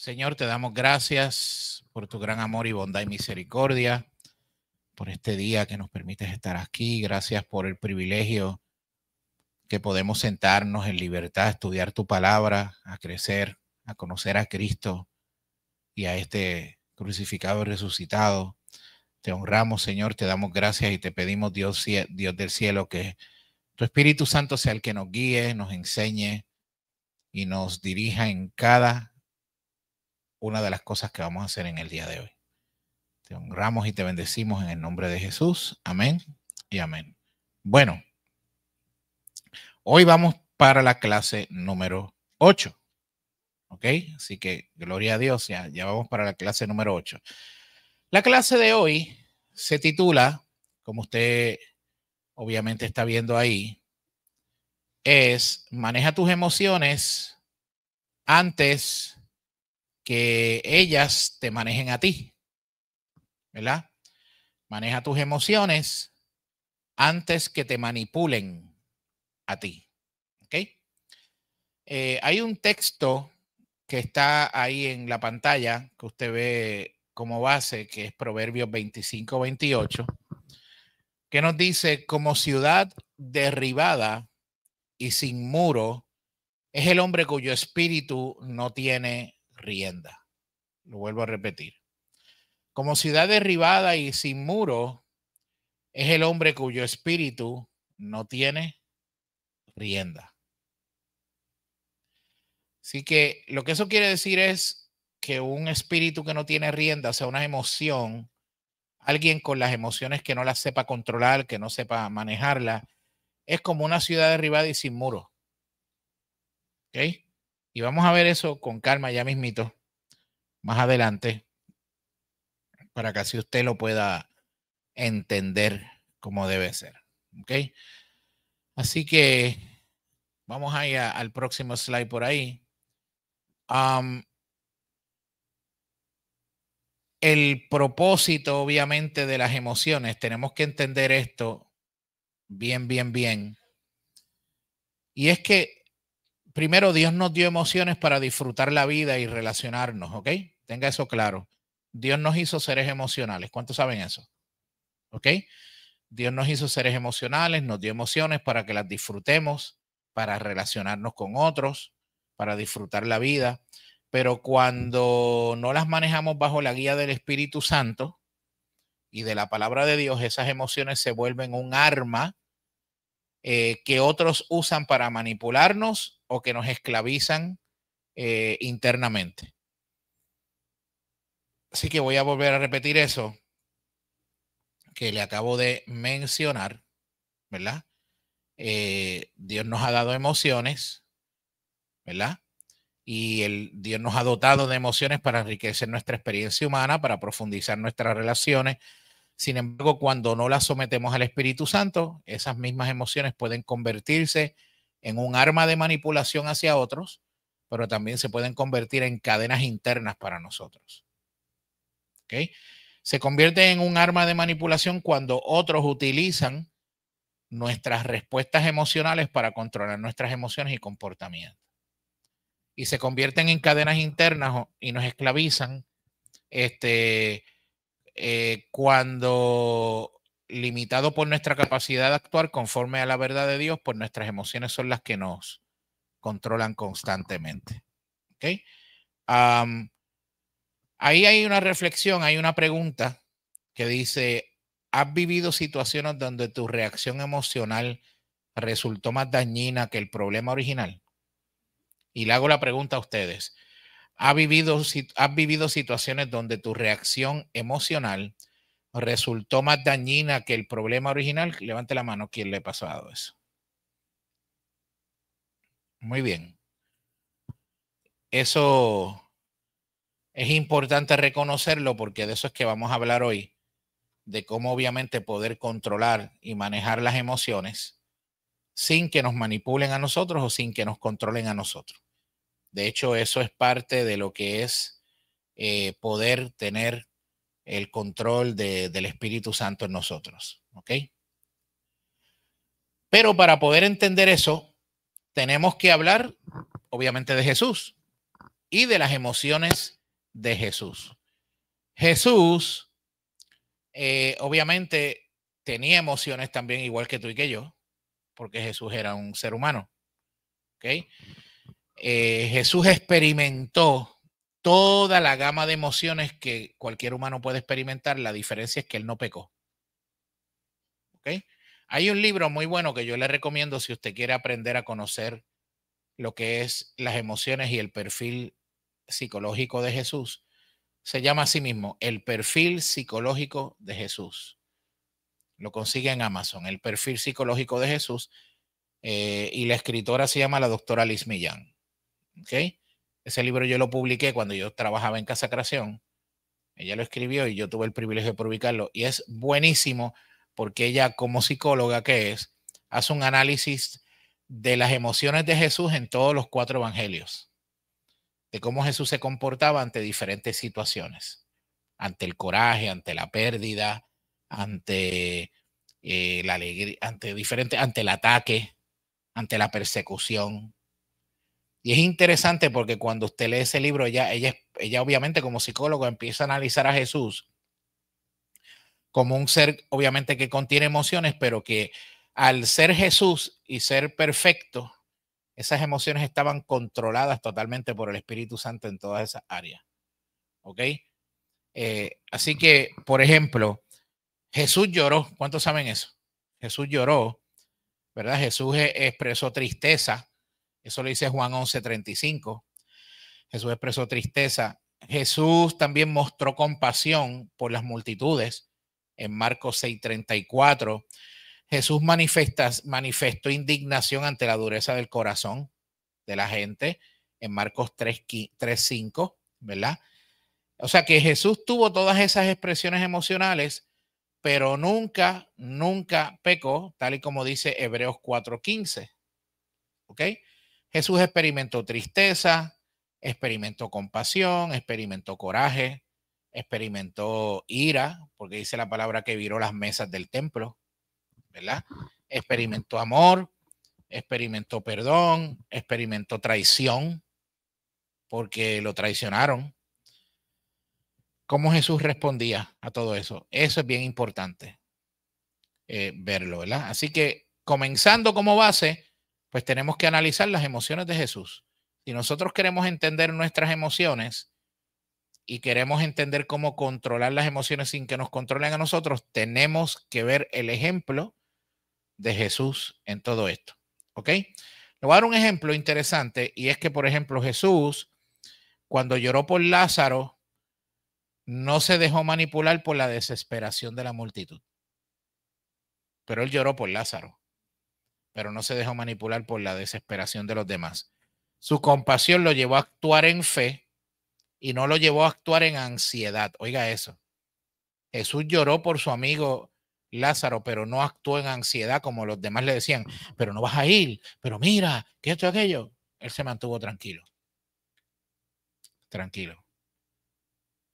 Señor, te damos gracias por tu gran amor y bondad y misericordia, por este día que nos permites estar aquí. Gracias por el privilegio que podemos sentarnos en libertad, a estudiar tu palabra, a crecer, a conocer a Cristo y a este crucificado y resucitado. Te honramos, Señor, te damos gracias y te pedimos, Dios del cielo, que tu Espíritu Santo sea el que nos guíe, nos enseñe y nos dirija en cada una de las cosas que vamos a hacer en el día de hoy. Te honramos y te bendecimos en el nombre de Jesús. Amén y amén. Bueno, hoy vamos para la clase número 8. ¿Ok? Así que gloria a Dios, ya vamos para la clase número 8. La clase de hoy se titula, como usted obviamente está viendo ahí, es maneja tus emociones antes que ellas te manejen a ti, ¿verdad? Maneja tus emociones antes que te manipulen a ti. ¿Ok? Hay un texto que está ahí en la pantalla que usted ve como base, que es Proverbios 25-28, que nos dice: como ciudad derribada y sin muro es el hombre cuyo espíritu no tiene rienda. Lo vuelvo a repetir. Como ciudad derribada y sin muro es el hombre cuyo espíritu no tiene rienda. Así que lo que eso quiere decir es que un espíritu que no tiene rienda, o sea, una emoción, alguien con las emociones que no las sepa controlar, que no sepa manejarla, es como una ciudad derribada y sin muros. ¿Ok? Y vamos a ver eso con calma ya mismito, más adelante, para que así usted lo pueda entender como debe ser. ¿Ok? Así que vamos a ir al próximo slide por ahí. El propósito, obviamente, de las emociones, tenemos que entender esto bien. Y es que, primero, Dios nos dio emociones para disfrutar la vida y relacionarnos, ¿ok? Tenga eso claro. Dios nos hizo seres emocionales. ¿Cuántos saben eso? ¿Ok? Dios nos hizo seres emocionales, nos dio emociones para que las disfrutemos, para relacionarnos con otros, para disfrutar la vida. Pero cuando no las manejamos bajo la guía del Espíritu Santo y de la palabra de Dios, esas emociones se vuelven un arma que otros usan para manipularnos o que nos esclavizan internamente. Así que voy a volver a repetir eso que le acabo de mencionar, ¿verdad? Dios nos ha dado emociones, ¿verdad? Y Dios nos ha dotado de emociones para enriquecer nuestra experiencia humana, para profundizar nuestras relaciones. Sin embargo, cuando no las sometemos al Espíritu Santo, esas mismas emociones pueden convertirse en un arma de manipulación hacia otros, pero también se pueden convertir en cadenas internas para nosotros. ¿Ok? Se convierte en un arma de manipulación cuando otros utilizan nuestras respuestas emocionales para controlar nuestras emociones y comportamientos. Y se convierten en cadenas internas y nos esclavizan cuando, limitado por nuestra capacidad de actuar conforme a la verdad de Dios, pues nuestras emociones son las que nos controlan constantemente. ¿Okay? Ahí hay una reflexión, hay una pregunta que dice: ¿has vivido situaciones donde tu reacción emocional resultó más dañina que el problema original? Y le hago la pregunta a ustedes: ¿has vivido situaciones donde tu reacción emocional resultó más dañina que el problema original? Levante la mano, ¿quién le ha pasado eso? Muy bien. Eso es importante reconocerlo, porque de eso es que vamos a hablar hoy, de cómo obviamente poder controlar y manejar las emociones sin que nos manipulen a nosotros o sin que nos controlen a nosotros. De hecho, eso es parte de lo que es poder tener el control del Espíritu Santo en nosotros. ¿Ok? Pero para poder entender eso, tenemos que hablar, obviamente, de Jesús y de las emociones de Jesús. Jesús, obviamente, tenía emociones también igual que tú y que yo, porque Jesús era un ser humano. ¿Okay? Jesús experimentó toda la gama de emociones que cualquier humano puede experimentar. La diferencia es que él no pecó. ¿Okay? Hay un libro muy bueno que yo le recomiendo si usted quiere aprender a conocer lo que es las emociones y el perfil psicológico de Jesús. Se llama así mismo, El perfil psicológico de Jesús. Lo consigue en Amazon, El perfil psicológico de Jesús. Y la escritora se llama la doctora Liz Millán. ¿Okay? Ese libro yo lo publiqué cuando yo trabajaba en Casa Creación. Ella lo escribió y yo tuve el privilegio de publicarlo. Y es buenísimo porque ella, como psicóloga que es, hace un análisis de las emociones de Jesús en todos los 4 evangelios, de cómo Jesús se comportaba ante diferentes situaciones, ante el coraje, ante la pérdida, ante la alegría, ante el ataque, ante la persecución. Y es interesante porque cuando usted lee ese libro, ella obviamente como psicólogo empieza a analizar a Jesús como un ser obviamente que contiene emociones, pero que al ser Jesús y ser perfecto, esas emociones estaban controladas totalmente por el Espíritu Santo en todas esas áreas. ¿Ok? Así que, por ejemplo, Jesús lloró. ¿Cuántos saben eso? Jesús lloró, ¿verdad? Jesús expresó tristeza. Eso lo dice Juan 11:35. Jesús expresó tristeza. Jesús también mostró compasión por las multitudes en Marcos 6:34. Jesús manifestó indignación ante la dureza del corazón de la gente en Marcos 3:5, ¿verdad? O sea que Jesús tuvo todas esas expresiones emocionales, pero nunca pecó, tal y como dice Hebreos 4:15. ¿Ok? Jesús experimentó tristeza, experimentó compasión, experimentó coraje, experimentó ira, porque dice la palabra que viró las mesas del templo, ¿verdad? Experimentó amor, experimentó perdón, experimentó traición, porque lo traicionaron. ¿Cómo Jesús respondía a todo eso? Eso es bien importante verlo, ¿verdad? Así que comenzando como base, pues tenemos que analizar las emociones de Jesús. Si nosotros queremos entender nuestras emociones y queremos entender cómo controlar las emociones sin que nos controlen a nosotros, tenemos que ver el ejemplo de Jesús en todo esto. ¿Ok? Le voy a dar un ejemplo interesante y es que, por ejemplo, Jesús, cuando lloró por Lázaro, no se dejó manipular por la desesperación de la multitud. Pero él lloró por Lázaro, pero no se dejó manipular por la desesperación de los demás. Su compasión lo llevó a actuar en fe y no lo llevó a actuar en ansiedad. Oiga eso. Jesús lloró por su amigo Lázaro, pero no actuó en ansiedad como los demás le decían, pero no vas a ir, pero mira, que esto, aquello. Él se mantuvo tranquilo. Tranquilo.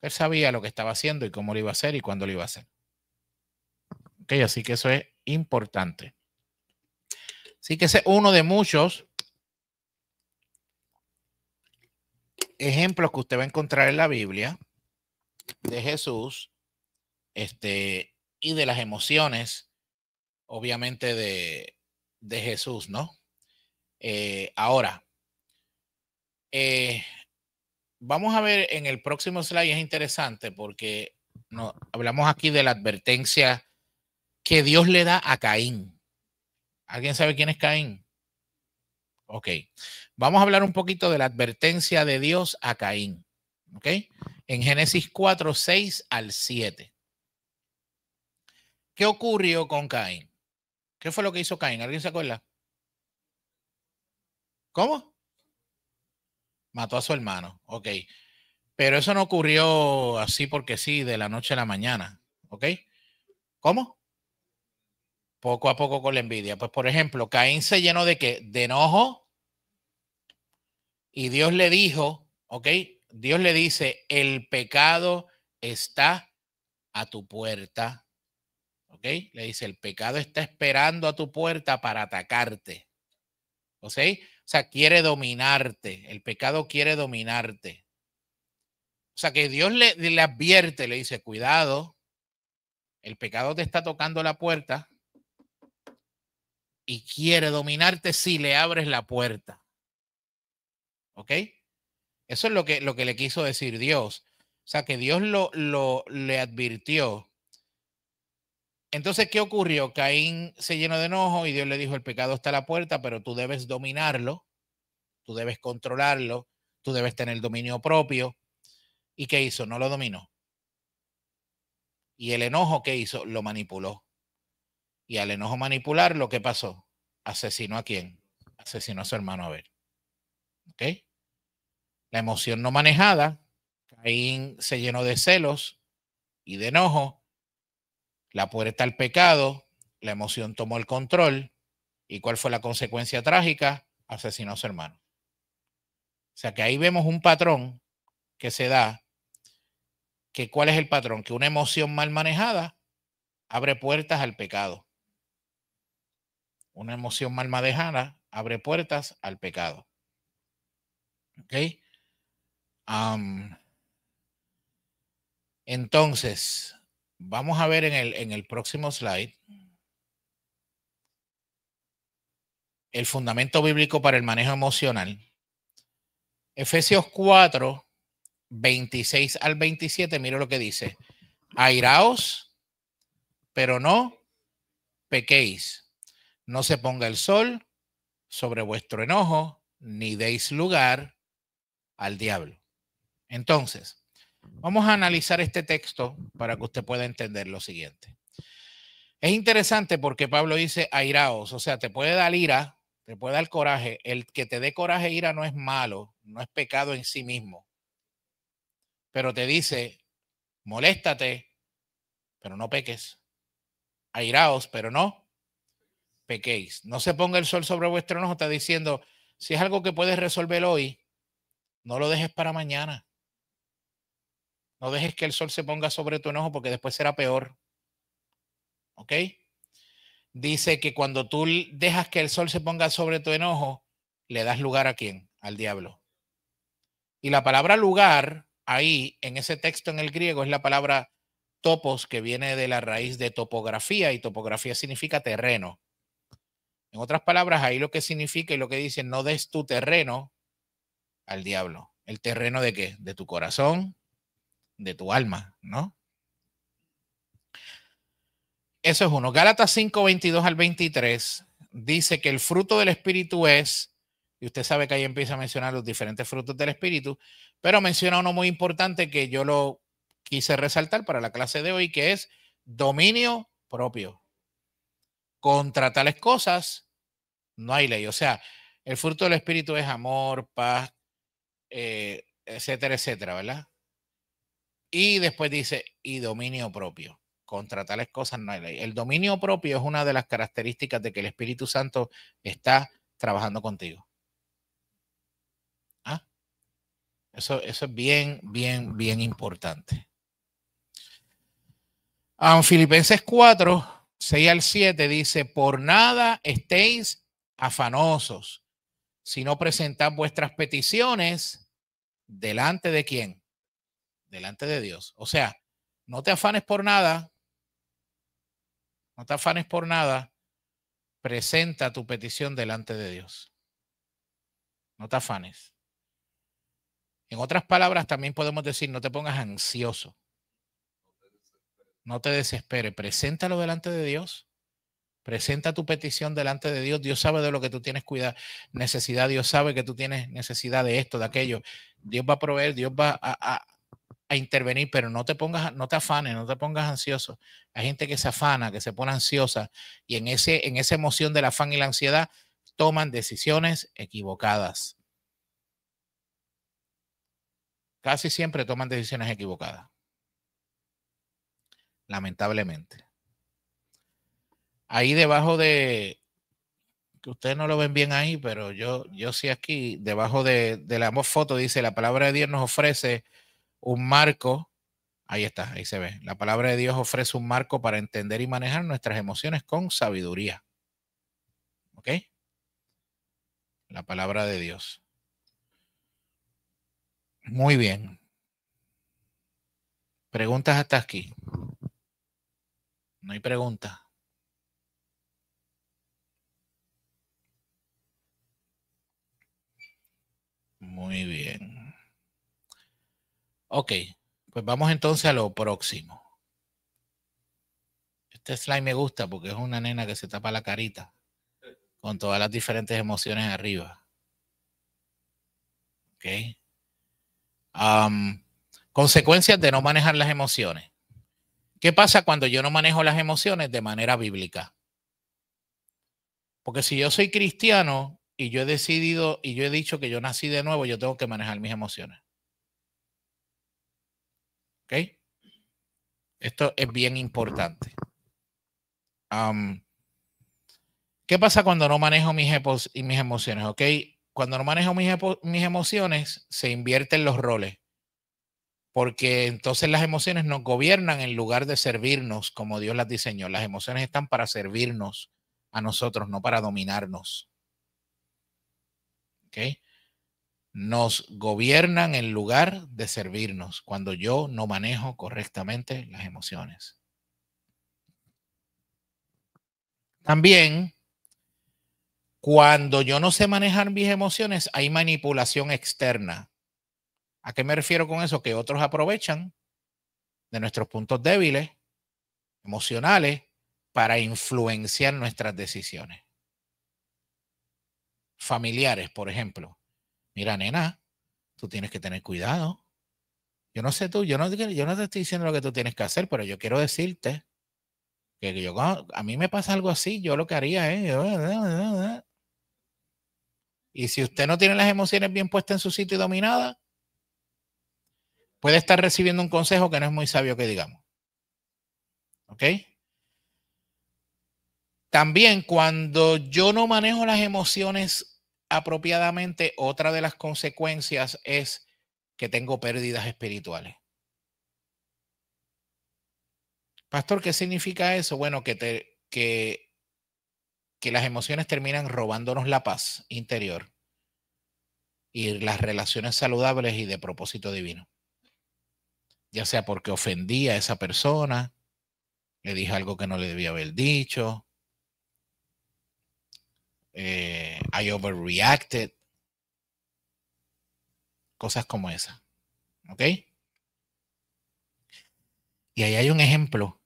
Él sabía lo que estaba haciendo y cómo lo iba a hacer y cuándo lo iba a hacer. Ok, así que eso es importante. Así que ese es uno de muchos ejemplos que usted va a encontrar en la Biblia de Jesús, y de las emociones, obviamente, de Jesús, ¿no? Ahora, vamos a ver en el próximo slide, es interesante porque no, hablamos aquí de la advertencia que Dios le da a Caín. ¿Alguien sabe quién es Caín? Ok. Vamos a hablar un poquito de la advertencia de Dios a Caín. Ok. En Génesis 4:6-7. ¿Qué ocurrió con Caín? ¿Qué fue lo que hizo Caín? ¿Alguien se acuerda? ¿Cómo? Mató a su hermano. Ok. Pero eso no ocurrió así porque sí, de la noche a la mañana. ¿Ok? ¿Cómo? Poco a poco con la envidia. Pues, por ejemplo, Caín se llenó de qué? De enojo. Y Dios le dijo, ¿ok? Dios le dice, el pecado está a tu puerta. ¿Ok? Le dice, el pecado está esperando a tu puerta para atacarte. ¿Ok? O sea, quiere dominarte. El pecado quiere dominarte. O sea, que Dios le advierte, le dice, cuidado, el pecado te está tocando la puerta y quiere dominarte si le abres la puerta. ¿Ok? Eso es lo que le quiso decir Dios. O sea, que Dios le advirtió. Entonces, ¿qué ocurrió? Caín se llenó de enojo y Dios le dijo, el pecado está a la puerta, pero tú debes dominarlo, tú debes controlarlo, tú debes tener dominio propio. ¿Y qué hizo? No lo dominó. Y el enojo, ¿qué hizo? Lo manipuló. Y al enojo manipular, ¿lo que pasó? ¿Asesinó a quién? Asesinó a su hermano Abel. ¿Ok? La emoción no manejada, Caín se llenó de celos y de enojo, la puerta al pecado, la emoción tomó el control. ¿Y cuál fue la consecuencia trágica? Asesinó a su hermano. O sea que ahí vemos un patrón que se da, que ¿cuál es el patrón? Que una emoción mal manejada abre puertas al pecado. Una emoción mal manejada abre puertas al pecado. ¿Ok? Entonces, vamos a ver en el próximo slide el fundamento bíblico para el manejo emocional. Efesios 4, 26 al 27, mira lo que dice. Airaos, pero no pequéis. No se ponga el sol sobre vuestro enojo, ni deis lugar al diablo. Entonces, vamos a analizar este texto para que usted pueda entender lo siguiente. Es interesante porque Pablo dice airaos, o sea, te puede dar ira, te puede dar coraje. El que te dé coraje e ira no es malo, no es pecado en sí mismo. Pero te dice, moléstate, pero no peques. Airaos, pero no pequéis. No se ponga el sol sobre vuestro enojo, está diciendo, si es algo que puedes resolver hoy, no lo dejes para mañana. No dejes que el sol se ponga sobre tu enojo porque después será peor. ¿Ok? Dice que cuando tú dejas que el sol se ponga sobre tu enojo, le das lugar a quién? Al diablo. Y la palabra lugar, ahí en ese texto en el griego, es la palabra topos, que viene de la raíz de topografía, y topografía significa terreno. En otras palabras, ahí lo que significa y lo que dice, no des tu terreno al diablo. ¿El terreno de qué? De tu corazón, de tu alma, ¿no? Eso es uno. Gálatas 5, 22 al 23 dice que el fruto del Espíritu es, y usted sabe que ahí empieza a mencionar los diferentes frutos del Espíritu, pero menciona uno muy importante que yo lo quise resaltar para la clase de hoy, que es dominio propio. Contra tales cosas no hay ley. O sea, el fruto del Espíritu es amor, paz, etcétera, etcétera, ¿verdad? Y después dice, y dominio propio. Contra tales cosas no hay ley. El dominio propio es una de las características de que el Espíritu Santo está trabajando contigo. ¿Ah? Eso es bien, bien, bien importante. Filipenses 4, 6 al 7 dice, por nada estéis afanosos, sino presentad vuestras peticiones delante de quién? Delante de Dios. O sea, no te afanes por nada, no te afanes por nada, presenta tu petición delante de Dios. No te afanes. En otras palabras, también podemos decir, no te pongas ansioso. No te desesperes. Preséntalo delante de Dios. Presenta tu petición delante de Dios. Dios sabe de lo que tú tienes necesidad. Dios sabe que tú tienes necesidad de esto, de aquello. Dios va a proveer, Dios va a intervenir, pero no te afanes, no te pongas ansioso. Hay gente que se afana, que se pone ansiosa y en esa emoción del afán y la ansiedad toman decisiones equivocadas. Casi siempre toman decisiones equivocadas. Lamentablemente. Ahí debajo de, que ustedes no lo ven bien ahí, pero yo sí aquí, debajo de la foto dice, la palabra de Dios nos ofrece un marco. Ahí está, ahí se ve. La palabra de Dios ofrece un marco para entender y manejar nuestras emociones con sabiduría. ¿Ok? La palabra de Dios. Muy bien. ¿Preguntas hasta aquí? No hay preguntas. Muy bien. Ok, pues vamos entonces a lo próximo. Este slide me gusta porque es una nena que se tapa la carita con todas las diferentes emociones arriba. Ok. Consecuencias de no manejar las emociones. ¿Qué pasa cuando yo no manejo las emociones de manera bíblica? Porque si yo soy cristiano y yo he decidido y yo he dicho que yo nací de nuevo, yo tengo que manejar mis emociones. ¿Ok? Esto es bien importante. ¿Qué pasa cuando no manejo mis emociones? ¿Ok? Cuando no manejo mis emociones, se invierten los roles. Porque entonces las emociones nos gobiernan en lugar de servirnos como Dios las diseñó. Las emociones están para servirnos a nosotros, no para dominarnos. ¿Ok? Nos gobiernan en lugar de servirnos cuando yo no manejo correctamente las emociones. También, cuando yo no sé manejar mis emociones, hay manipulación externa. ¿A qué me refiero con eso? Que otros aprovechan de nuestros puntos débiles emocionales para influenciar nuestras decisiones. Familiares, por ejemplo. Mira, nena, tú tienes que tener cuidado. Yo no sé tú, yo no te estoy diciendo lo que tú tienes que hacer, pero yo quiero decirte que yo, a mí me pasa algo así, yo lo que haría es... Y si usted no tiene las emociones bien puestas en su sitio y dominadas, puede estar recibiendo un consejo que no es muy sabio que digamos. ¿Ok? También cuando yo no manejo las emociones apropiadamente, otra de las consecuencias es que tengo pérdidas espirituales. Pastor, ¿qué significa eso? Bueno, que las emociones terminan robándonos la paz interior y las relaciones saludables y de propósito divino. Ya sea porque ofendí a esa persona, le dije algo que no le debía haber dicho, I overreacted, cosas como esas. ¿Ok? Y ahí hay un ejemplo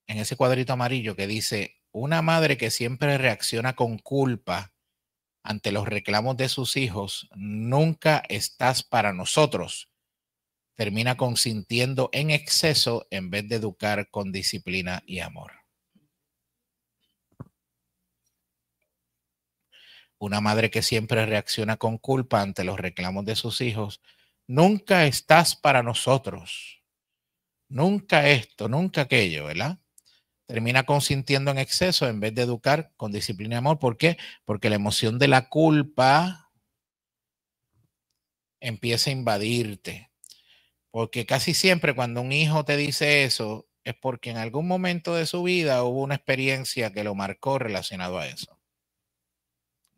en ese cuadrito amarillo que dice, una madre que siempre reacciona con culpa ante los reclamos de sus hijos, nunca estás para nosotros. Termina consintiendo en exceso en vez de educar con disciplina y amor. Una madre que siempre reacciona con culpa ante los reclamos de sus hijos, nunca estás para nosotros. Nunca esto, nunca aquello, ¿verdad? Termina consintiendo en exceso en vez de educar con disciplina y amor. ¿Por qué? Porque la emoción de la culpa empieza a invadirte. Porque casi siempre cuando un hijo te dice eso es porque en algún momento de su vida hubo una experiencia que lo marcó relacionado a eso.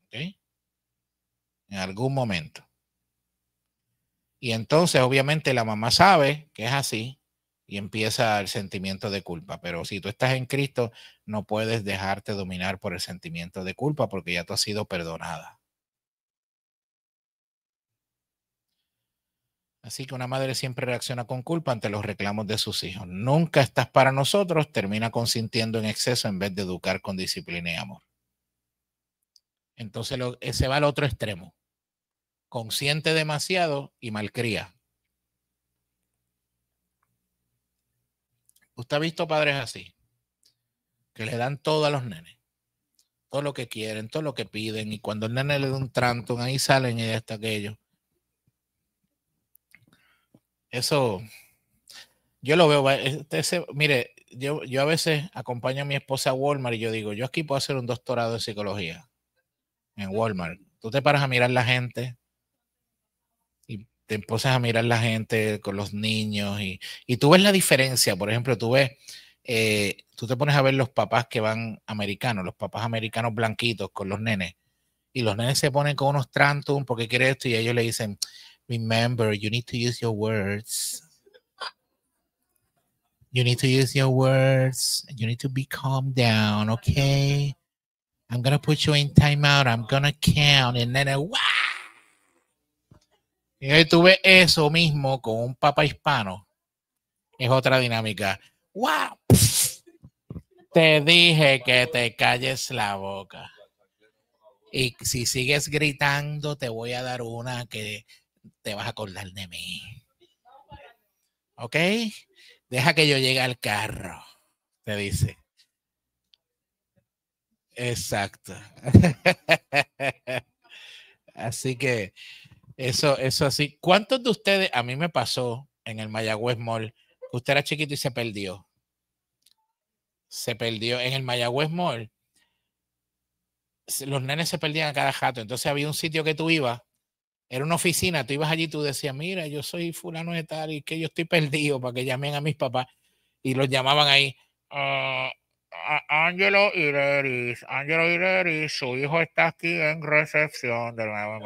¿Ok? En algún momento. Y entonces obviamente la mamá sabe que es así y empieza el sentimiento de culpa. Pero si tú estás en Cristo, no puedes dejarte dominar por el sentimiento de culpa porque ya tú has sido perdonada. Así que una madre siempre reacciona con culpa ante los reclamos de sus hijos. Nunca estás para nosotros, termina consintiendo en exceso en vez de educar con disciplina y amor. Entonces se va al otro extremo. Consiente demasiado y malcría. ¿Usted ha visto padres así? Que le dan todo a los nenes. Todo lo que quieren, todo lo que piden. Y cuando el nene le da un trantón, ahí salen y hasta aquello. Eso, yo lo veo. Mire, yo a veces acompaño a mi esposa a Walmart y yo digo, yo aquí puedo hacer un doctorado en psicología en Walmart. Tú te paras a mirar la gente y te empiezas a mirar la gente con los niños y tú ves la diferencia. Por ejemplo, tú te pones a ver los papás que van americanos, los papás americanos blanquitos con los nenes y los nenes se ponen con unos trantum porque quiere esto y ellos le dicen, remember, you need to use your words. You need to use your words. You need to be calm down, okay? I'm going to put you in timeout. I'm going to count. And then, ¡wow! Y tuve eso mismo con un papa hispano. Es otra dinámica. ¡Wow! Te dije que te calles la boca. Y si sigues gritando, te voy a dar una que te vas a acordar de mí. ¿Ok? Deja que yo llegue al carro, te dice. Exacto. Así que eso así. ¿Cuántos de ustedes, a mí me pasó en el Mayagüez Mall, usted era chiquito y se perdió? Se perdió en el Mayagüez Mall. Los nenes se perdían a cada rato. Entonces había un sitio que tú ibas, era una oficina, tú ibas allí y tú decías, mira, yo soy fulano de tal y que yo estoy perdido, para que llamen a mis papás. Y los llamaban ahí. Ángelo Ileris, su hijo está aquí en recepción de nuevo.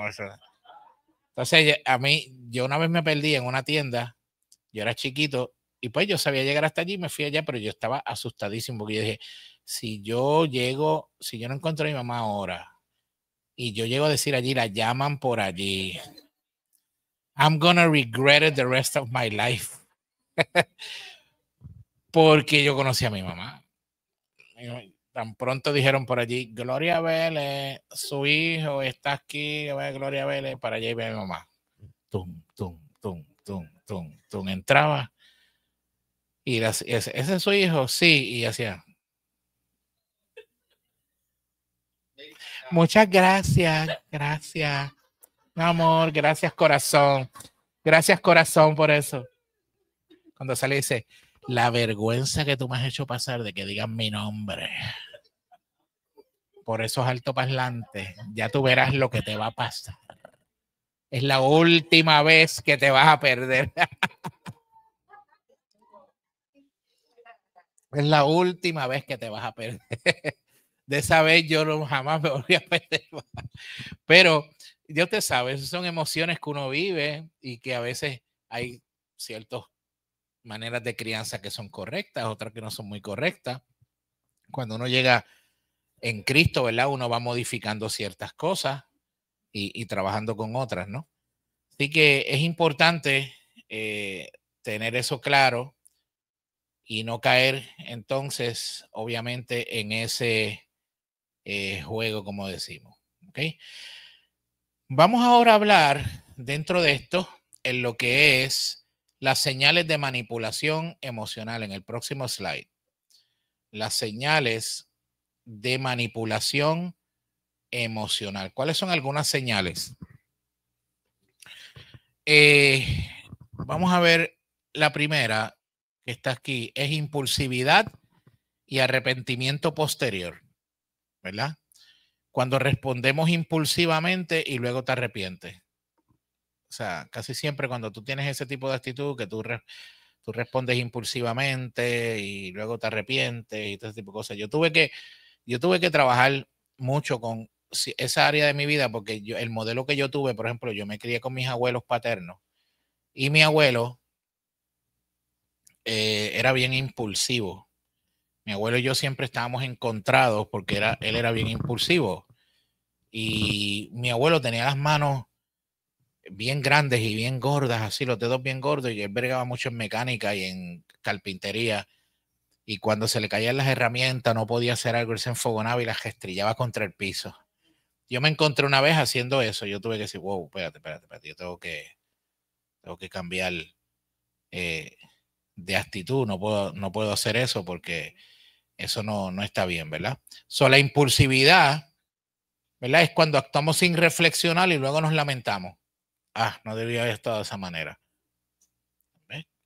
Entonces, a mí, yo una vez me perdí en una tienda, yo era chiquito, y pues yo sabía llegar hasta allí, me fui allá, pero yo estaba asustadísimo, porque yo dije, si yo no encuentro a mi mamá ahora, y yo llego a decir allí, la llaman por allí, I'm gonna regret it the rest of my life. Porque yo conocí a mi mamá. Tan pronto dijeron por allí, Gloria Vélez, su hijo está aquí, Gloria Vélez, para allá y ve a mi mamá. Tum, tum, tum, tum, tum, tum. Entraba y ese es su hijo, sí, y hacía. Muchas gracias, gracias, mi amor, gracias corazón por eso. Cuando sale dice, la vergüenza que tú me has hecho pasar de que digan mi nombre por esos altoparlantes, ya tú verás lo que te va a pasar. Es la última vez que te vas a perder. Es la última vez que te vas a perder. De esa vez yo jamás me volví a perder. Pero Dios te sabe, esas son emociones que uno vive y que a veces hay ciertas maneras de crianza que son correctas, otras que no son muy correctas. Cuando uno llega en Cristo, ¿verdad? Uno va modificando ciertas cosas y trabajando con otras, ¿no? Así que es importante tener eso claro y no caer entonces, obviamente, en ese juego, como decimos. ¿Ok? Vamos ahora a hablar dentro de esto en lo que es las señales de manipulación emocional en el próximo slide. Las señales de manipulación emocional. ¿Cuáles son algunas señales? Vamos a ver la primera que está aquí. Es impulsividad y arrepentimiento posterior, ¿verdad? Cuando respondemos impulsivamente y luego te arrepientes. O sea, casi siempre cuando tú tienes ese tipo de actitud que tú respondes impulsivamente y luego te arrepientes y todo ese tipo de cosas. Yo tuve que trabajar mucho con esa área de mi vida porque el modelo que yo tuve, por ejemplo, yo me crié con mis abuelos paternos y mi abuelo era bien impulsivo. Mi abuelo y yo siempre estábamos encontrados porque él era bien impulsivo. Y mi abuelo tenía las manos bien grandes y bien gordas, así los dedos bien gordos, y él bregaba mucho en mecánica y en carpintería. Y cuando se le caían las herramientas, no podía hacer algo, él se enfogonaba y las estrellaba contra el piso. Yo me encontré una vez haciendo eso. Yo tuve que decir, wow, espérate, yo tengo que cambiar de actitud. No puedo hacer eso porque eso no está bien, ¿verdad? La impulsividad, ¿verdad? Es cuando actuamos sin reflexionar y luego nos lamentamos. No debía haber estado de esa manera.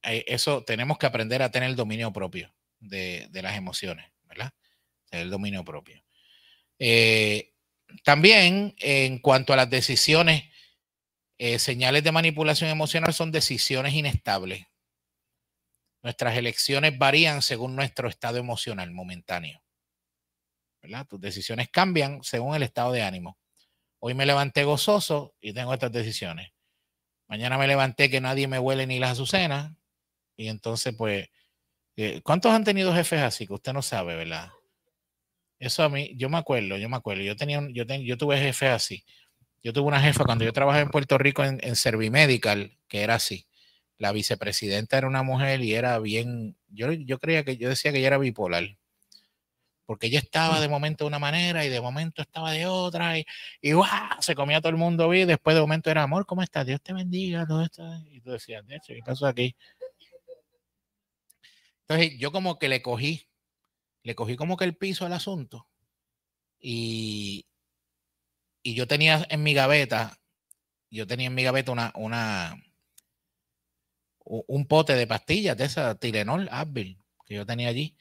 Eso tenemos que aprender a tener el dominio propio de las emociones, ¿verdad? Tener el dominio propio. También en cuanto a las decisiones, señales de manipulación emocional son decisiones inestables. Nuestras elecciones varían según nuestro estado emocional momentáneo, ¿verdad? Tus decisiones cambian según el estado de ánimo. Hoy me levanté gozoso y tengo estas decisiones. Mañana me levanté que nadie me huele ni las azucenas y entonces pues ¿Cuántos han tenido jefes así que usted no sabe, verdad? Eso a mí, yo me acuerdo. Yo tuve jefes así. Yo tuve una jefa cuando yo trabajaba en Puerto Rico en Servimedical, que era así. La vicepresidenta era una mujer y era bien, yo creía que, yo decía que ella era bipolar, porque ella estaba de momento de una manera y de momento estaba de otra y ¡guau! Se comía a todo el mundo bien, y después de momento era, amor, ¿cómo estás? Dios te bendiga, todo esto. Y tú decías, de hecho, ¿qué pasó aquí? Entonces yo como que le cogí como que el piso al asunto y, y yo tenía en mi gaveta, un pote de pastillas de esa Tylenol, Advil, que yo tenía allí.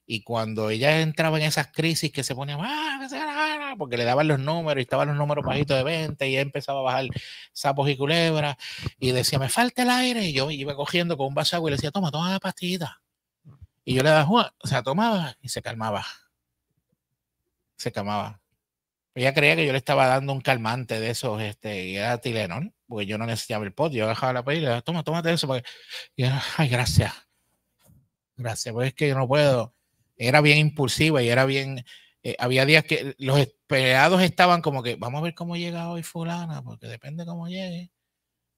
Y cuando ella entraba en esas crisis que se ponía, porque le daban los números y estaban los números bajitos de 20 y ella empezaba a bajar sapos y culebras y decía, me falta el aire. Y yo iba cogiendo con un vaso de agua y le decía, toma la pastillita. Y yo le daba, o sea, tomaba y se calmaba. Se calmaba. Ella creía que yo le estaba dando un calmante de esos, y era Tylenol, porque yo no necesitaba el pot. Yo bajaba la pastilla y le daba, tómate eso. Y yo, ay, gracias. Gracias, pues es que yo no puedo. Era bien impulsiva y era bien. Había días que los empleados estaban como que, vamos a ver cómo llega hoy fulana, porque depende cómo llegue.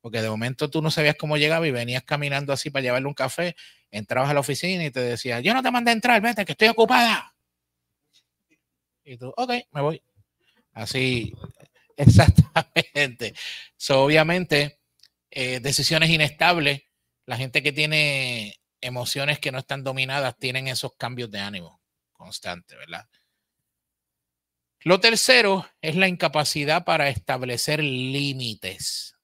Porque de momento tú no sabías cómo llegaba y venías caminando así para llevarle un café, entrabas a la oficina y te decía, yo no te mandé a entrar, vete, que estoy ocupada. Y tú, ok, me voy. Así, exactamente. So, obviamente, decisiones inestables, la gente que tiene emociones que no están dominadas tienen esos cambios de ánimo constantes, ¿verdad? Lo tercero es la incapacidad para establecer límites.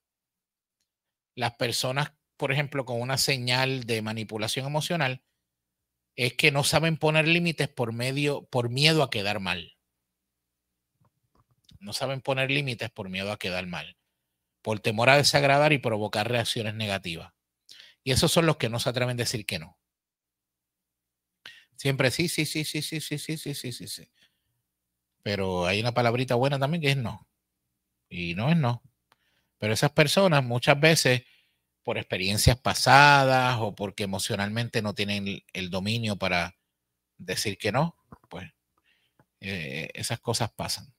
Las personas, por ejemplo, con una señal de manipulación emocional, es que no saben poner límites por miedo a quedar mal. No saben poner límites por miedo a quedar mal, por temor a desagradar y provocar reacciones negativas. Y esos son los que no se atreven a decir que no. Siempre sí, sí, sí, sí, sí, sí, sí, sí, sí, sí, sí. Pero hay una palabrita buena también que es no. Y no es no. Pero esas personas muchas veces, por experiencias pasadas o porque emocionalmente no tienen el dominio para decir que no, pues esas cosas pasan.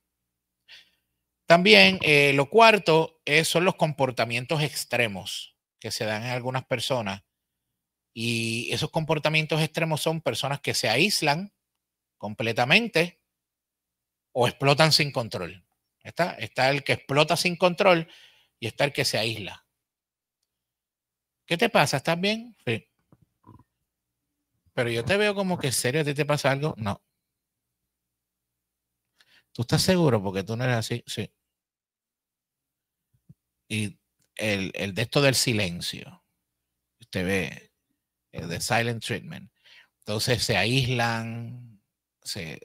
También lo cuarto son los comportamientos extremos que se dan en algunas personas. Y esos comportamientos extremos son personas que se aíslan completamente o explotan sin control. Está el que explota sin control y está el que se aísla. ¿Qué te pasa? ¿Estás bien? Sí. Pero yo te veo como que serio, ¿a ti te pasa algo? No. ¿Tú estás seguro? Porque tú no eres así. Sí. Y el de esto del silencio, usted ve, el de silent treatment. Entonces se aíslan, se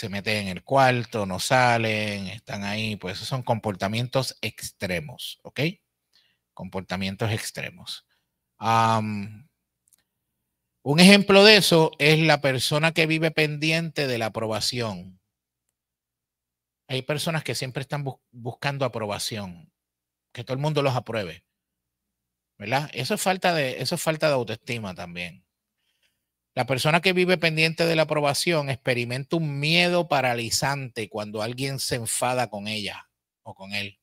meten en el cuarto, no salen, están ahí. Pues esos son comportamientos extremos, ¿ok? Comportamientos extremos. Un ejemplo de eso es la persona que vive pendiente de la aprobación. Hay personas que siempre están buscando aprobación, que todo el mundo los apruebe, ¿verdad? Eso es falta de autoestima también. La persona que vive pendiente de la aprobación experimenta un miedo paralizante cuando alguien se enfada con ella o con él,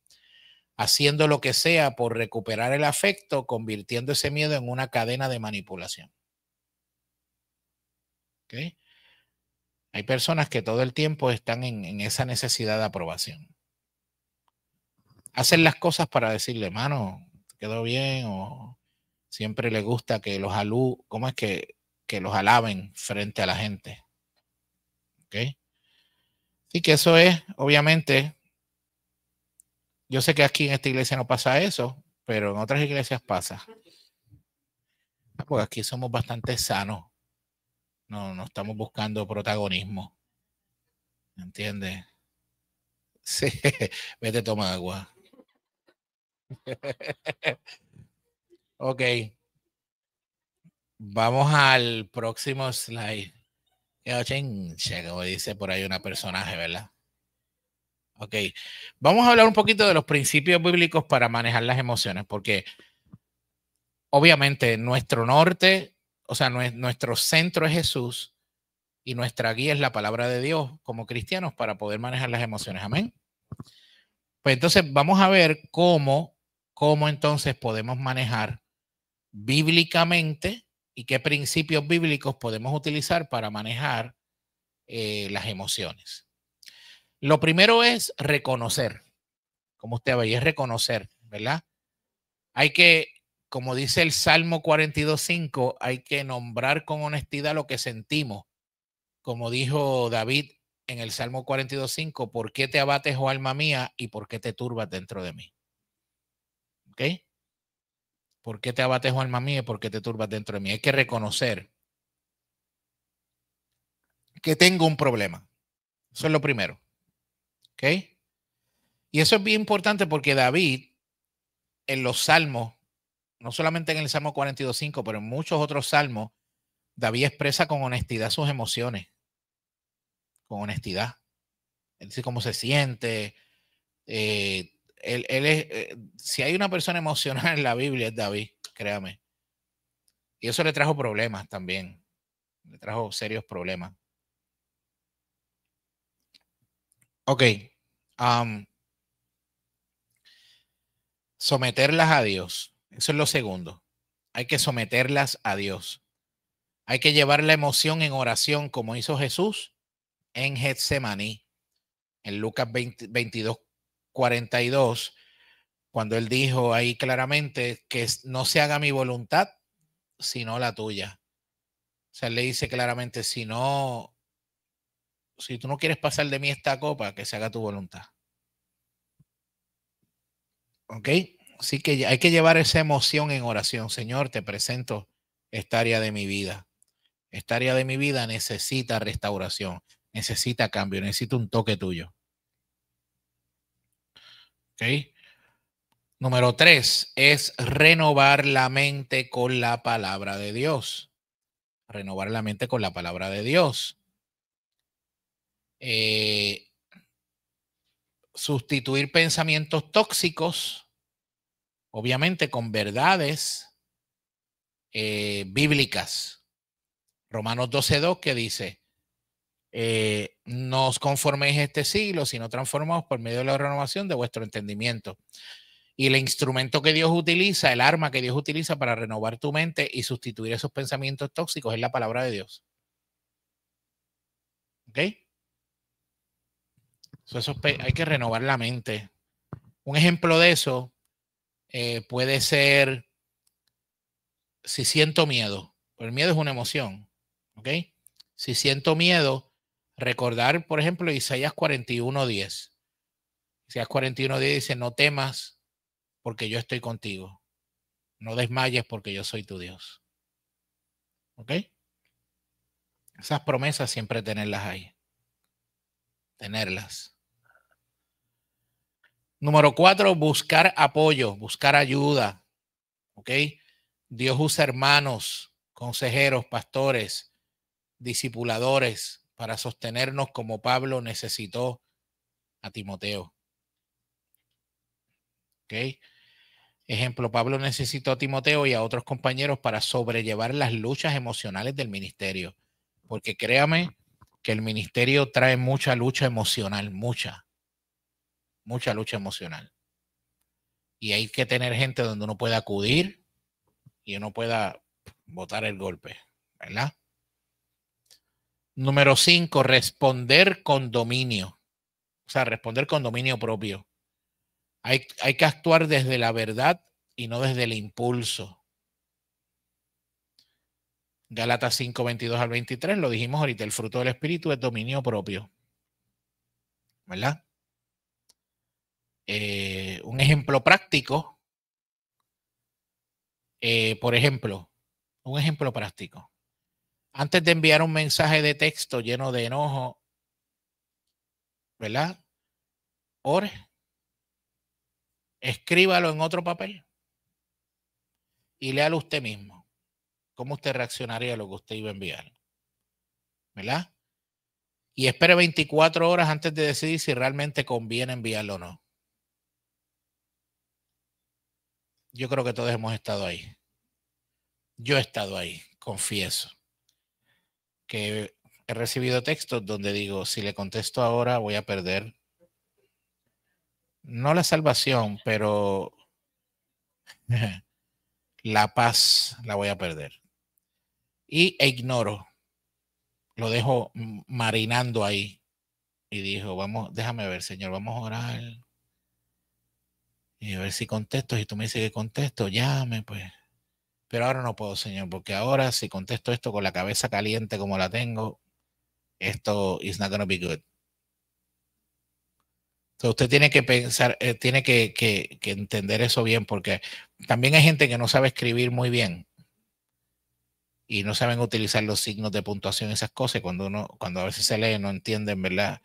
haciendo lo que sea por recuperar el afecto, convirtiendo ese miedo en una cadena de manipulación. ¿Okay? Hay personas que todo el tiempo están en esa necesidad de aprobación. Hacen las cosas para decirle, mano, quedó bien, o siempre le gusta que ¿cómo es que los alaben frente a la gente? ¿Ok? Sí que eso es, obviamente, yo sé que aquí en esta iglesia no pasa eso, pero en otras iglesias pasa. Porque aquí somos bastante sanos. No estamos buscando protagonismo. ¿Entiendes? Sí, vete a tomar agua. Ok, vamos al próximo slide. Como dice por ahí una personaje, ¿verdad? Ok, vamos a hablar un poquito de los principios bíblicos para manejar las emociones, porque obviamente nuestro norte, o sea, nuestro centro es Jesús y nuestra guía es la palabra de Dios como cristianos para poder manejar las emociones. Amén. Pues entonces vamos a ver cómo entonces podemos manejar bíblicamente y qué principios bíblicos podemos utilizar para manejar las emociones. Lo primero es reconocer, como usted ve, es reconocer, ¿verdad? Hay que, como dice el Salmo 42:5, hay que nombrar con honestidad lo que sentimos. Como dijo David en el Salmo 42:5, ¿por qué te abates, oh alma mía, y por qué te turbas dentro de mí? ¿Ok? ¿Por qué te abates, oh alma mía, y por qué te turbas dentro de mí? Hay que reconocer que tengo un problema. Eso es lo primero. ¿Ok? Y eso es bien importante porque David, en los salmos, no solamente en el Salmo 42:5, pero en muchos otros salmos, David expresa con honestidad sus emociones, con honestidad. Él dice cómo se siente. Él es, si hay una persona emocional en la Biblia es David, créame. Y eso le trajo problemas también. Le trajo serios problemas. Ok. Someterlas a Dios. Eso es lo segundo. Hay que someterlas a Dios. Hay que llevar la emoción en oración como hizo Jesús en Getsemaní. En Lucas 22:42, cuando él dijo ahí claramente que no se haga mi voluntad, sino la tuya. O sea, él le dice claramente, si tú no quieres pasar de mí esta copa, que se haga tu voluntad. ¿Ok? Así que hay que llevar esa emoción en oración. Señor, te presento esta área de mi vida. Esta área de mi vida necesita restauración, necesita cambio, necesita un toque tuyo. ¿Ok? Número 3 es renovar la mente con la palabra de Dios. Renovar la mente con la palabra de Dios. Sustituir pensamientos tóxicos, obviamente con verdades bíblicas. Romanos 12:2 que dice, no os conforméis a este siglo, sino transformaos por medio de la renovación de vuestro entendimiento. Y el instrumento que Dios utiliza, el arma que Dios utiliza para renovar tu mente y sustituir esos pensamientos tóxicos es la palabra de Dios. ¿Ok? Hay que renovar la mente. Un ejemplo de eso puede ser si siento miedo. El miedo es una emoción. ¿Ok? Si siento miedo, recordar, por ejemplo, Isaías 41:10. Isaías 41:10 dice, no temas porque yo estoy contigo. No desmayes porque yo soy tu Dios. ¿Ok? Esas promesas siempre tenerlas ahí. Tenerlas. Número 4, buscar apoyo, buscar ayuda. ¿Ok? Dios usa hermanos, consejeros, pastores, discipuladores para sostenernos como Pablo necesitó a Timoteo. ¿Ok? Ejemplo, Pablo necesitó a Timoteo y a otros compañeros para sobrellevar las luchas emocionales del ministerio. Porque créame que el ministerio trae mucha lucha emocional, mucha lucha emocional. Y hay que tener gente donde uno pueda acudir y uno pueda botar el golpe, ¿verdad? Número 5, responder con dominio. O sea, responder con dominio propio. Hay que actuar desde la verdad y no desde el impulso. Gálatas 5:22-23, lo dijimos ahorita, el fruto del Espíritu es dominio propio. ¿Verdad? Un ejemplo práctico, por ejemplo, un ejemplo práctico. Antes de enviar un mensaje de texto lleno de enojo, ¿verdad? Ore, escríbalo en otro papel y léalo usted mismo. ¿Cómo usted reaccionaría a lo que usted iba a enviar? ¿Verdad? Y espere 24 horas antes de decidir si realmente conviene enviarlo o no. Yo creo que todos hemos estado ahí. Yo he estado ahí, confieso, que he recibido textos donde digo, si le contesto ahora voy a perder, no la salvación, pero la paz la voy a perder. E ignoro, lo dejo marinando ahí. Y dijo, vamos, déjame ver, Señor, vamos a orar. Y a ver si contesto. Si tú me dices que contesto, llame, pues. Pero ahora no puedo, Señor, porque ahora si contesto esto con la cabeza caliente como la tengo, esto is not going to be good. Entonces usted tiene que pensar, tiene que entender eso bien, porque también hay gente que no sabe escribir muy bien y no saben utilizar los signos de puntuación, esas cosas. Cuando a veces se lee, no entienden, ¿verdad?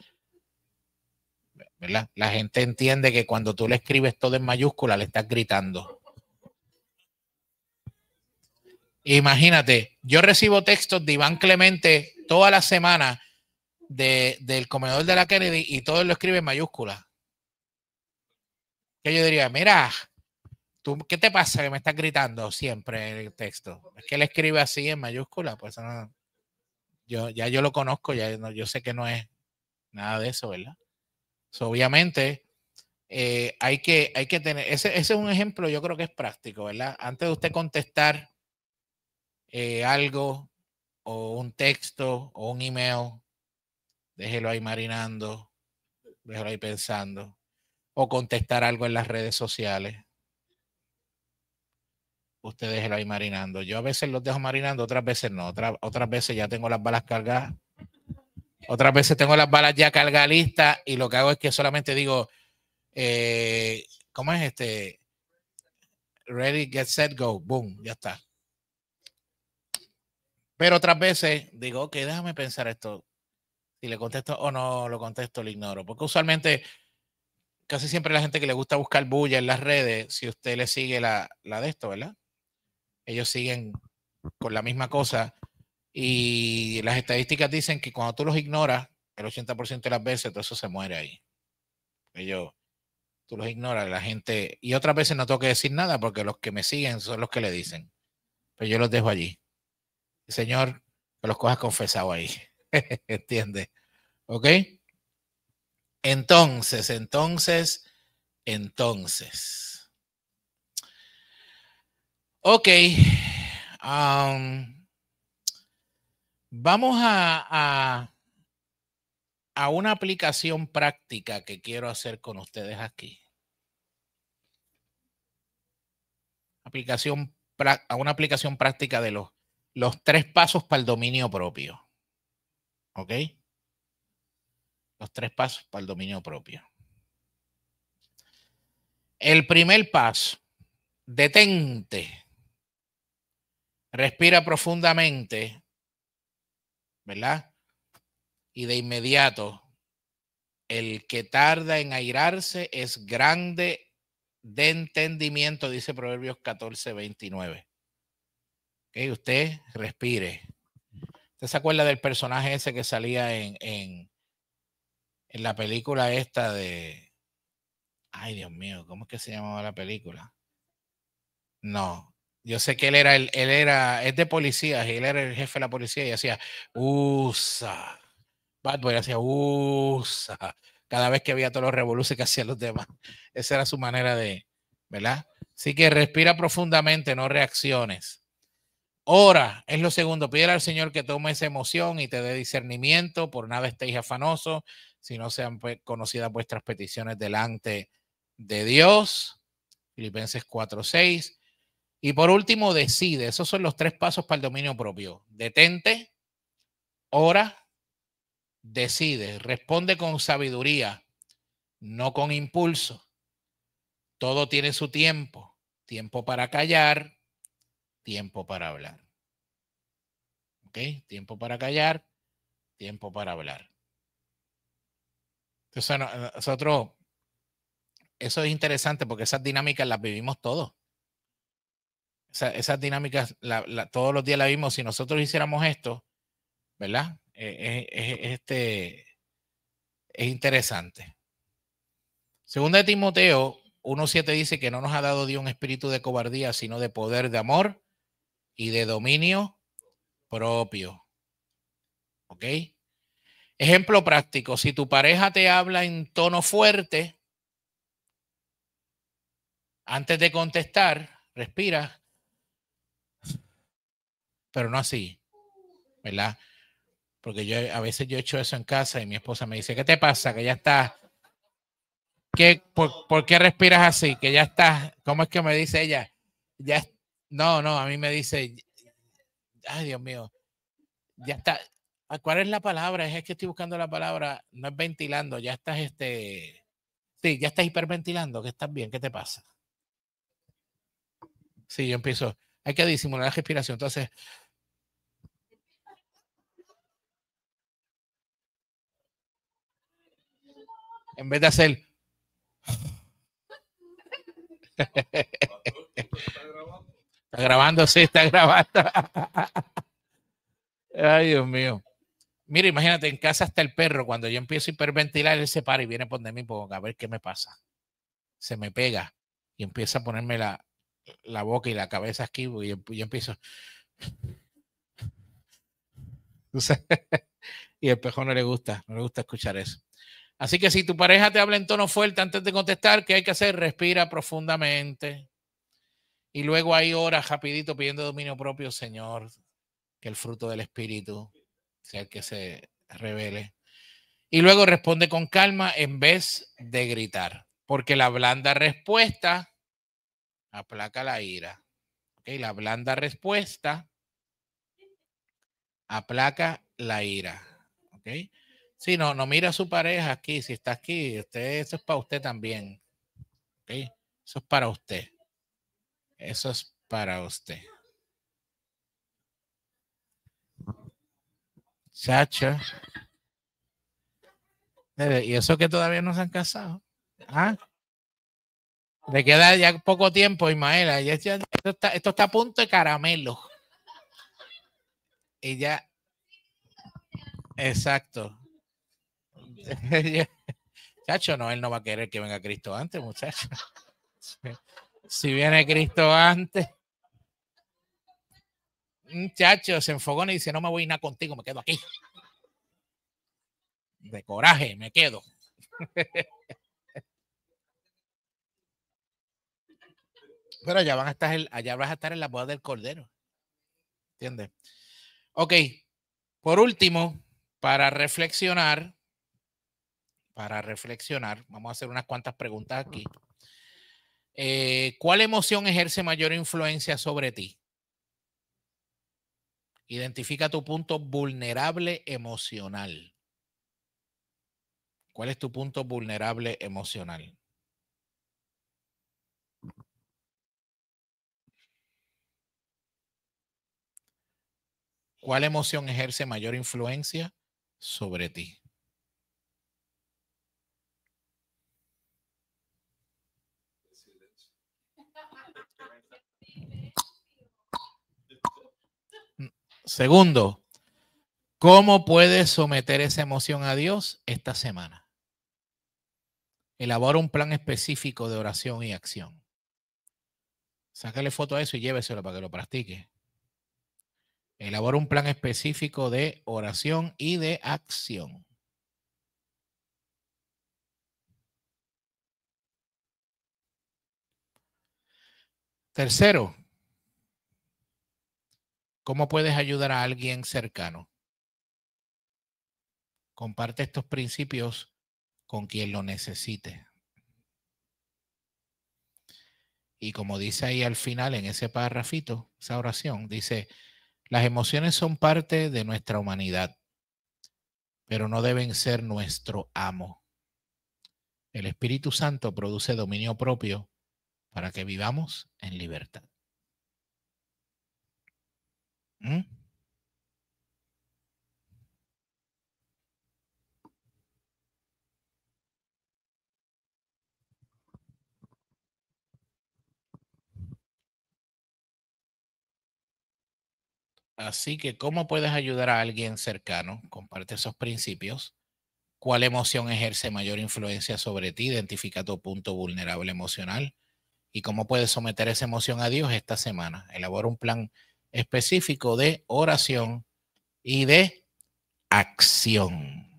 La gente entiende que cuando tú le escribes todo en mayúscula, le estás gritando. Imagínate, yo recibo textos de Iván Clemente toda la semana del comedor de la Kennedy y todo lo escribe en mayúscula. Que yo diría, mira, ¿tú qué te pasa que me estás gritando siempre en el texto? Es que él escribe así en mayúscula, pues no, yo lo conozco, yo sé que no es nada de eso, ¿verdad? Obviamente, hay que tener, ese es un ejemplo, yo creo que es práctico, ¿verdad? Antes de usted contestar algo o un texto o un email, déjelo ahí marinando, déjelo ahí pensando, o contestar algo en las redes sociales. Usted déjelo ahí marinando. Yo a veces los dejo marinando, otras veces no. Otras veces ya tengo las balas cargadas. Otras veces tengo las balas ya cargadas listas y lo que hago es que solamente digo, ¿cómo es este? Ready, get set, go. Boom, ya está. Pero otras veces digo, ok, déjame pensar esto. Si le contesto o no lo contesto, lo ignoro. Porque usualmente, casi siempre la gente que le gusta buscar bulla en las redes, si usted le sigue la de esto, ¿verdad? Ellos siguen con la misma cosa y las estadísticas dicen que cuando tú los ignoras, el 80% de las veces todo eso se muere ahí. Tú los ignoras, la gente, y otras veces no tengo que decir nada porque los que me siguen son los que le dicen. Pero yo los dejo allí. Señor, que los cojas confesado ahí. ¿Entiendes? ¿Ok? Entonces. Ok. Vamos a una aplicación práctica que quiero hacer con ustedes aquí. A una aplicación práctica de los 3 pasos para el dominio propio. ¿Ok? Los 3 pasos para el dominio propio. El primer paso, detente. Respira profundamente, ¿verdad? Y de inmediato, el que tarda en airarse es grande de entendimiento, dice Proverbios 14:29. ¿Ok? Usted respire. ¿Usted se acuerda del personaje ese que salía en la película esta de... Ay, Dios mío, ¿cómo es que se llamaba la película? No, yo sé que es de policías y él era el jefe de la policía y hacía USA. Bad Boy hacía USA. Cada vez que había todos los revoluciones que hacían los demás. Esa era su manera de, ¿verdad? Así que respira profundamente, no reacciones. Ora, es lo segundo. Pídele al Señor que tome esa emoción y te dé discernimiento. Por nada estéis afanosos, si no sean conocidas vuestras peticiones delante de Dios. Filipenses 4:6. Y por último, decide. Esos son los 3 pasos para el dominio propio. Detente, ora, decide. Responde con sabiduría, no con impulso. Todo tiene su tiempo. Tiempo para callar, tiempo para hablar. ¿Ok? Tiempo para callar, tiempo para hablar. Entonces, nosotros, eso es interesante porque esas dinámicas las vivimos todos. Esas dinámicas todos los días las vimos. Si nosotros hiciéramos esto, ¿verdad? Es interesante. Segunda de Timoteo 1:7 dice que no nos ha dado Dios un espíritu de cobardía, sino de poder, de amor y de dominio propio. ¿Ok? Ejemplo práctico, si tu pareja te habla en tono fuerte, antes de contestar, respira, pero no así, ¿verdad? Porque a veces yo he hecho eso en casa y mi esposa me dice, ¿qué te pasa? Que ya estás, ¿por qué respiras así? Que ya estás, ¿cómo es que me dice ella? Ya, no, a mí me dice, ay Dios mío, ya está. ¿Cuál es la palabra? Es que estoy buscando la palabra, no es ventilando, ya estás, sí, ya estás hiperventilando, que estás bien, ¿qué te pasa? Sí, yo empiezo, hay que disimular la respiración, entonces, en vez de hacer, está grabando, sí, está grabando. Ay, Dios mío. Mira, imagínate, en casa está el perro, cuando yo empiezo a hiperventilar, él se para y viene a ponerme mi boca, a ver qué me pasa. Se me pega y empieza a ponerme la boca y la cabeza aquí y yo empiezo. Y el pejo no le gusta escuchar eso. Así que si tu pareja te habla en tono fuerte antes de contestar, ¿qué hay que hacer? Respira profundamente. Y luego hay horas rapidito pidiendo dominio propio, Señor, que el fruto del Espíritu sea el que se revele. Y luego responde con calma en vez de gritar, porque la blanda respuesta aplaca la ira. ¿Okay? La blanda respuesta aplaca la ira. ¿Ok? Sí, no mira a su pareja aquí, si está aquí, eso es para usted también. ¿Ok? Eso es para usted. Eso es para usted. Chacha. Y eso que todavía no se han casado. ¿Ah? Le queda ya poco tiempo, Ismaela. Esto está a punto de caramelo. Y ya, exacto. Chacho, no, él no va a querer que venga Cristo antes, muchacho. Si viene Cristo antes, muchacho, se enfogona y dice, no me voy a ir nada contigo, me quedo aquí. De coraje, me quedo. Pero allá vas a estar en la boda del Cordero. ¿Entiendes? Ok, por último, para reflexionar, vamos a hacer unas cuantas preguntas aquí. ¿Cuál emoción ejerce mayor influencia sobre ti? Identifica tu punto vulnerable emocional. ¿Cuál es tu punto vulnerable emocional? ¿Cuál emoción ejerce mayor influencia sobre ti? Segundo, ¿cómo puedes someter esa emoción a Dios esta semana? Elabora un plan específico de oración y acción. Sácale foto a eso y lléveselo para que lo practique. Elabora un plan específico de oración y de acción. Tercero, ¿cómo puedes ayudar a alguien cercano? Comparte estos principios con quien lo necesite. Y como dice ahí al final en ese párrafito, esa oración, dice, las emociones son parte de nuestra humanidad, pero no deben ser nuestro amo. El Espíritu Santo produce dominio propio para que vivamos en libertad. ¿Mm? Así que, ¿cómo puedes ayudar a alguien cercano? Comparte esos principios. ¿Cuál emoción ejerce mayor influencia sobre ti? Identifica tu punto vulnerable emocional. ¿Y cómo puedes someter esa emoción a Dios esta semana? Elabora un plan específico de oración y de acción.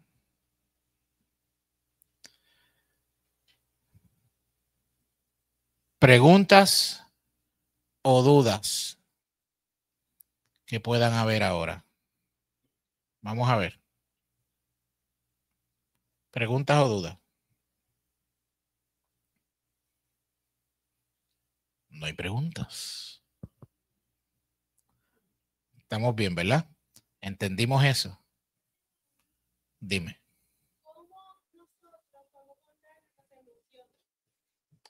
Preguntas o dudas que puedan haber ahora. Vamos a ver. Preguntas o dudas. No hay preguntas. Estamos bien, ¿verdad? ¿Entendimos eso? Dime.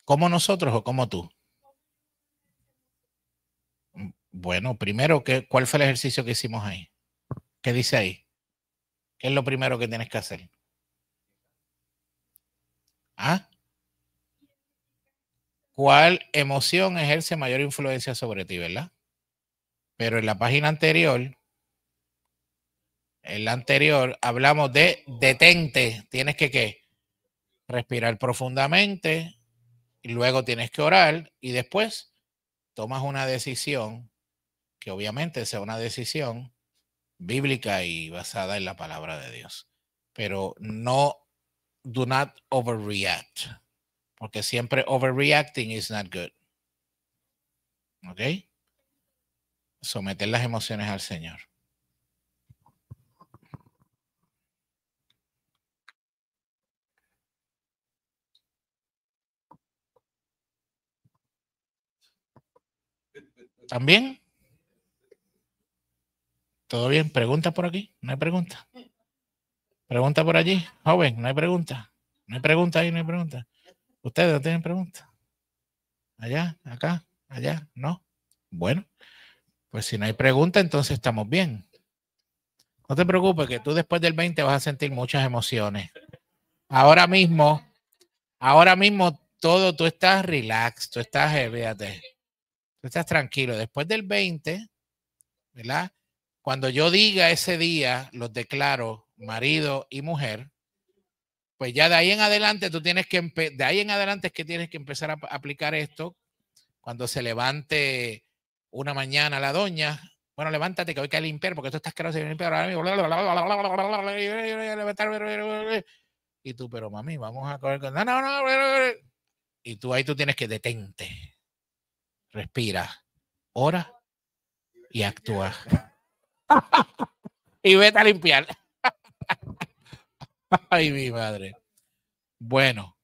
¿Cómo nosotros o cómo tú? Bueno, primero, ¿cuál fue el ejercicio que hicimos ahí? ¿Qué dice ahí? ¿Qué es lo primero que tienes que hacer? ¿Ah? ¿Cuál emoción ejerce mayor influencia sobre ti, verdad? Pero en la página anterior, hablamos de detente. Tienes que ¿qué? Respirar profundamente y luego tienes que orar y después tomas una decisión que obviamente sea una decisión bíblica y basada en la palabra de Dios. Pero no, do not overreact, porque siempre overreacting is not good. ¿Ok? Someter las emociones al Señor. ¿También? ¿Todo bien? ¿Pregunta por aquí? ¿No hay pregunta? ¿Pregunta por allí? Joven, no hay pregunta. No hay pregunta ahí, no hay pregunta. ¿Ustedes no tienen pregunta? Allá, acá, allá, ¿no? Bueno, pues si no hay pregunta, entonces estamos bien. No te preocupes, que tú después del 20 vas a sentir muchas emociones. Ahora mismo todo, tú estás relax, tú estás, fíjate, tú estás tranquilo. Después del 20, ¿verdad? Cuando yo diga ese día, los declaro marido y mujer, pues ya de ahí en adelante tú tienes que, de ahí en adelante es que tienes que empezar a aplicar esto. Cuando se levante una mañana la doña, bueno, levántate que hoy hay que limpiar, porque esto está asqueroso de limpiar ahora mismo. Y tú, pero mami, vamos a correr con... No. Y tú ahí tú tienes que detente, respira, ora y actúa. Y vete a limpiar. Ay, mi madre. Bueno.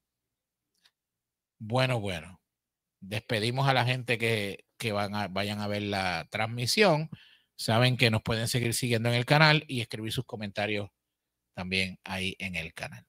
Despedimos a la gente que vayan a ver la transmisión. Saben que nos pueden seguir siguiendo en el canal y escribir sus comentarios también ahí en el canal.